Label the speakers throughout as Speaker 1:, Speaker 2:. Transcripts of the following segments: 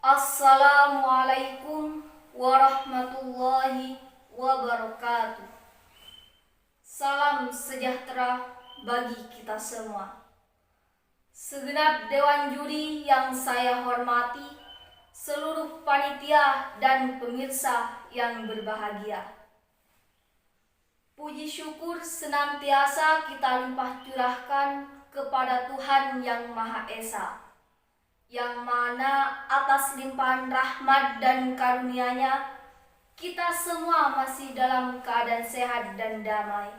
Speaker 1: Assalamualaikum warahmatullahi wabarakatuh. Salam sejahtera bagi kita semua. Segenap dewan juri yang saya hormati, seluruh panitia dan pemirsa yang berbahagia. Puji syukur senantiasa kita limpah curahkan kepada Tuhan Yang Maha Esa, yang mana atas limpahan rahmat dan karunia-Nya kita semua masih dalam keadaan sehat dan damai,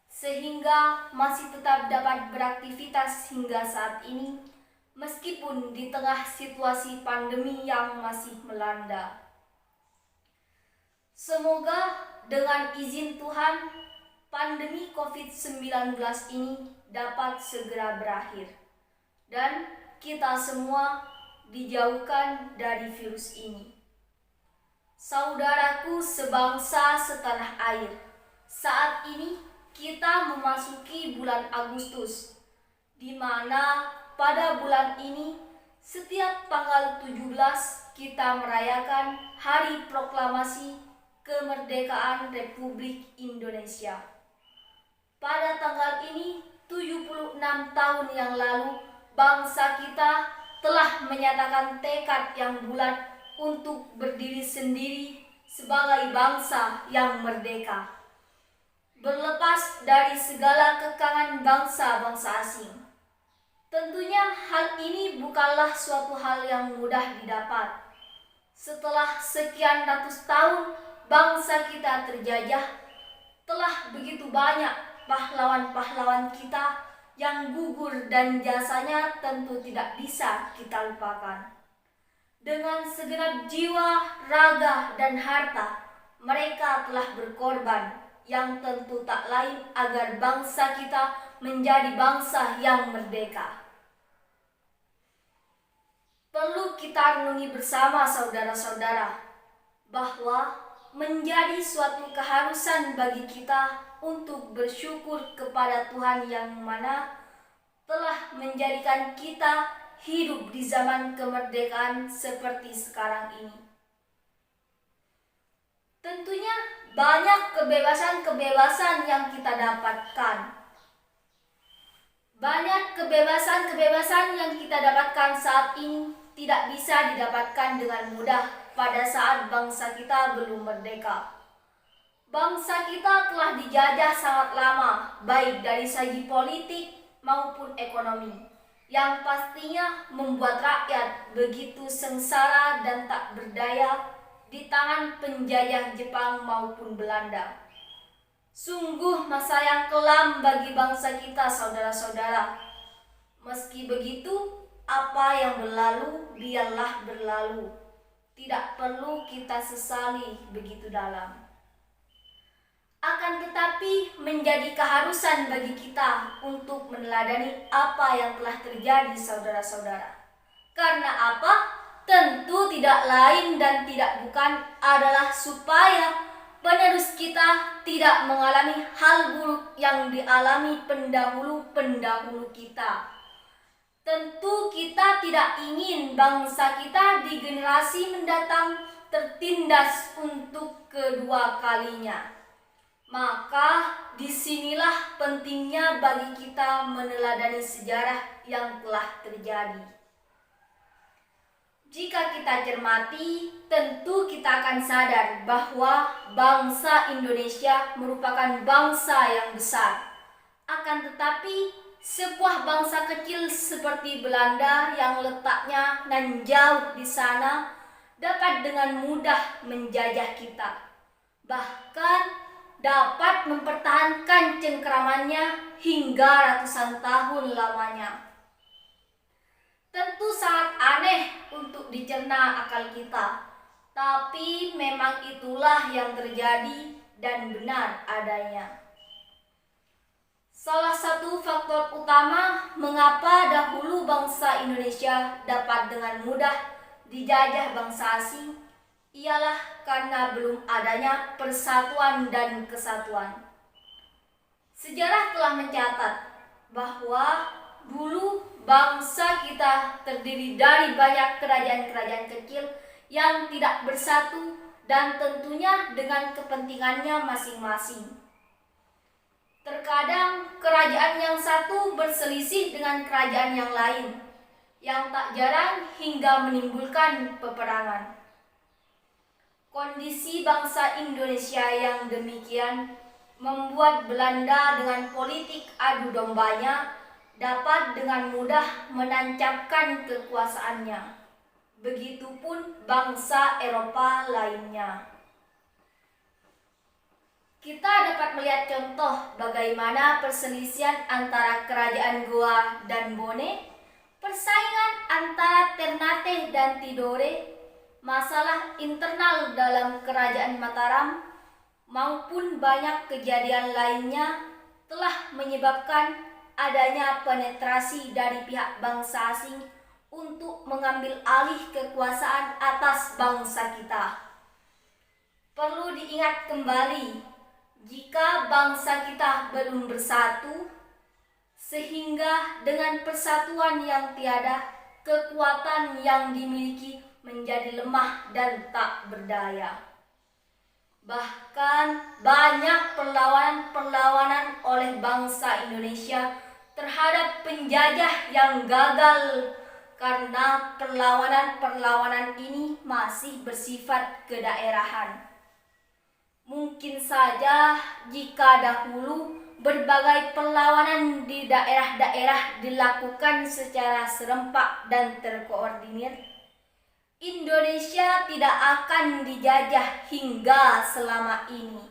Speaker 1: sehingga masih tetap dapat beraktivitas hingga saat ini meskipun di tengah situasi pandemi yang masih melanda. Semoga dengan izin Tuhan pandemi COVID-19 ini dapat segera berakhir dan kita semua dijauhkan dari virus ini. Saudaraku sebangsa setanah air, saat ini kita memasuki bulan Agustus, di mana pada bulan ini setiap tanggal 17 kita merayakan Hari Proklamasi Kemerdekaan Republik Indonesia. Pada tanggal ini 76 tahun yang lalu bangsa kita telah menyatakan tekad yang bulat untuk berdiri sendiri sebagai bangsa yang merdeka, berlepas dari segala kekangan bangsa-bangsa asing. Tentunya hal ini bukanlah suatu hal yang mudah didapat. Setelah sekian ratus tahun bangsa kita terjajah, telah begitu banyak pahlawan-pahlawan kita yang gugur dan jasanya tentu tidak bisa kita lupakan. Dengan segenap jiwa, raga, dan harta, mereka telah berkorban yang tentu tak lain agar bangsa kita menjadi bangsa yang merdeka. Perlu kita renungi bersama saudara-saudara bahwa menjadi suatu keharusan bagi kita untuk bersyukur kepada Tuhan yang mana telah menjadikan kita hidup di zaman kemerdekaan seperti sekarang ini. Tentunya banyak kebebasan-kebebasan yang kita dapatkan. Banyak kebebasan-kebebasan yang kita dapatkan saat ini tidak bisa didapatkan dengan mudah pada saat bangsa kita belum merdeka. Bangsa kita telah dijajah sangat lama, baik dari segi politik maupun ekonomi, yang pastinya membuat rakyat begitu sengsara dan tak berdaya di tangan penjajah Jepang maupun Belanda. Sungguh masa yang kelam bagi bangsa kita, saudara-saudara. Meski begitu, apa yang berlalu biarlah berlalu. Tidak perlu kita sesali begitu dalam. Akan tetapi menjadi keharusan bagi kita untuk meneladani apa yang telah terjadi, saudara-saudara. Karena apa? Tentu tidak lain dan tidak bukan adalah supaya penerus kita tidak mengalami hal buruk yang dialami pendahulu-pendahulu kita. Tentu kita tidak ingin bangsa kita di generasi mendatang tertindas untuk kedua kalinya. Maka disinilah pentingnya bagi kita meneladani sejarah yang telah terjadi. Jika kita cermati, tentu kita akan sadar bahwa bangsa Indonesia merupakan bangsa yang besar. Akan tetapi, sebuah bangsa kecil seperti Belanda yang letaknya nan jauh di sana dapat dengan mudah menjajah kita. Bahkan dapat mempertahankan cengkeramannya hingga ratusan tahun lamanya. Tentu sangat aneh untuk dicerna akal kita, tapi memang itulah yang terjadi dan benar adanya. Salah satu faktor utama mengapa dahulu bangsa Indonesia dapat dengan mudah dijajah bangsa asing ialah karena belum adanya persatuan dan kesatuan. Sejarah telah mencatat bahwa dulu bangsa kita terdiri dari banyak kerajaan-kerajaan kecil yang tidak bersatu dan tentunya dengan kepentingannya masing-masing. Terkadang kerajaan yang satu berselisih dengan kerajaan yang lain, yang tak jarang hingga menimbulkan peperangan. Kondisi bangsa Indonesia yang demikian membuat Belanda dengan politik adu dombanya dapat dengan mudah menancapkan kekuasaannya. Begitupun bangsa Eropa lainnya. Kita dapat melihat contoh bagaimana perselisihan antara kerajaan Goa dan Bone, persaingan antara Ternate dan Tidore, masalah internal dalam kerajaan Mataram, maupun banyak kejadian lainnya telah menyebabkan adanya penetrasi dari pihak bangsa asing untuk mengambil alih kekuasaan atas bangsa kita. Perlu diingat kembali, jika bangsa kita belum bersatu, sehingga dengan persatuan yang tiada, kekuatan yang dimiliki menjadi lemah dan tak berdaya. Bahkan banyak perlawanan oleh bangsa Indonesia terhadap penjajah yang gagal karena perlawanan ini masih bersifat kedaerahan. Mungkin saja jika dahulu berbagai perlawanan di daerah-daerah dilakukan secara serempak dan terkoordinir, Indonesia tidak akan dijajah hingga selama ini.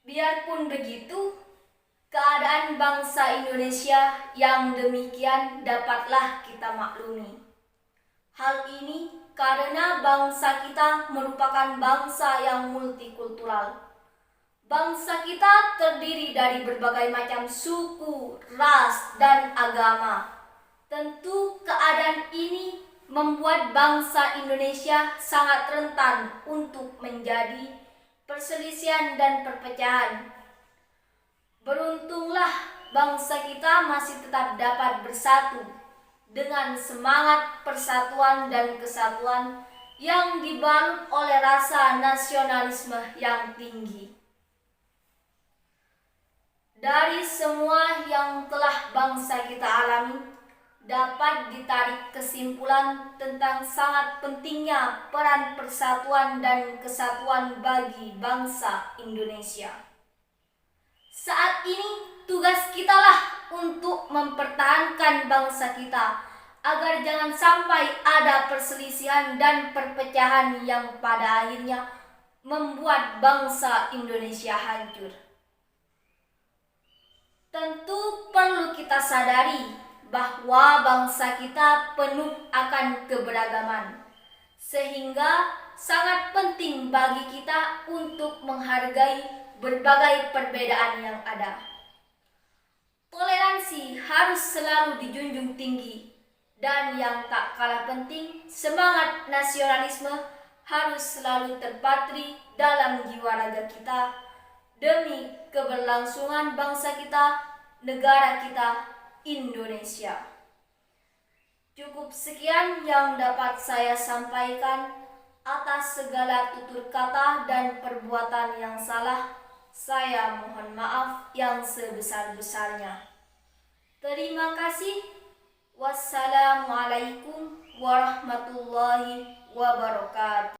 Speaker 1: Biarpun begitu, keadaan bangsa Indonesia yang demikian dapatlah kita maklumi. Hal ini karena bangsa kita merupakan bangsa yang multikultural. Bangsa kita terdiri dari berbagai macam suku, ras, dan agama. Tentu keadaan ini membuat bangsa Indonesia sangat rentan untuk menjadi perselisihan dan perpecahan. Beruntunglah bangsa kita masih tetap dapat bersatu dengan semangat persatuan dan kesatuan yang dibalut oleh rasa nasionalisme yang tinggi. Dari semua yang telah bangsa kita alami, dapat ditarik kesimpulan tentang sangat pentingnya peran persatuan dan kesatuan bagi bangsa Indonesia. Saat ini tugas kitalah untuk mempertahankan bangsa kita agar jangan sampai ada perselisihan dan perpecahan yang pada akhirnya membuat bangsa Indonesia hancur. Tentu perlu kita sadari bahwa bangsa kita penuh akan keberagaman, sehingga sangat penting bagi kita untuk menghargai berbagai perbedaan yang ada. Toleransi harus selalu dijunjung tinggi, dan yang tak kalah penting, semangat nasionalisme harus selalu terpatri dalam jiwa raga kita demi keberlangsungan bangsa kita, negara kita, Indonesia. Cukup sekian yang dapat saya sampaikan. Atas segala tutur kata dan perbuatan yang salah, saya mohon maaf yang sebesar-besarnya. Terima kasih. Wassalamualaikum warahmatullahi wabarakatuh.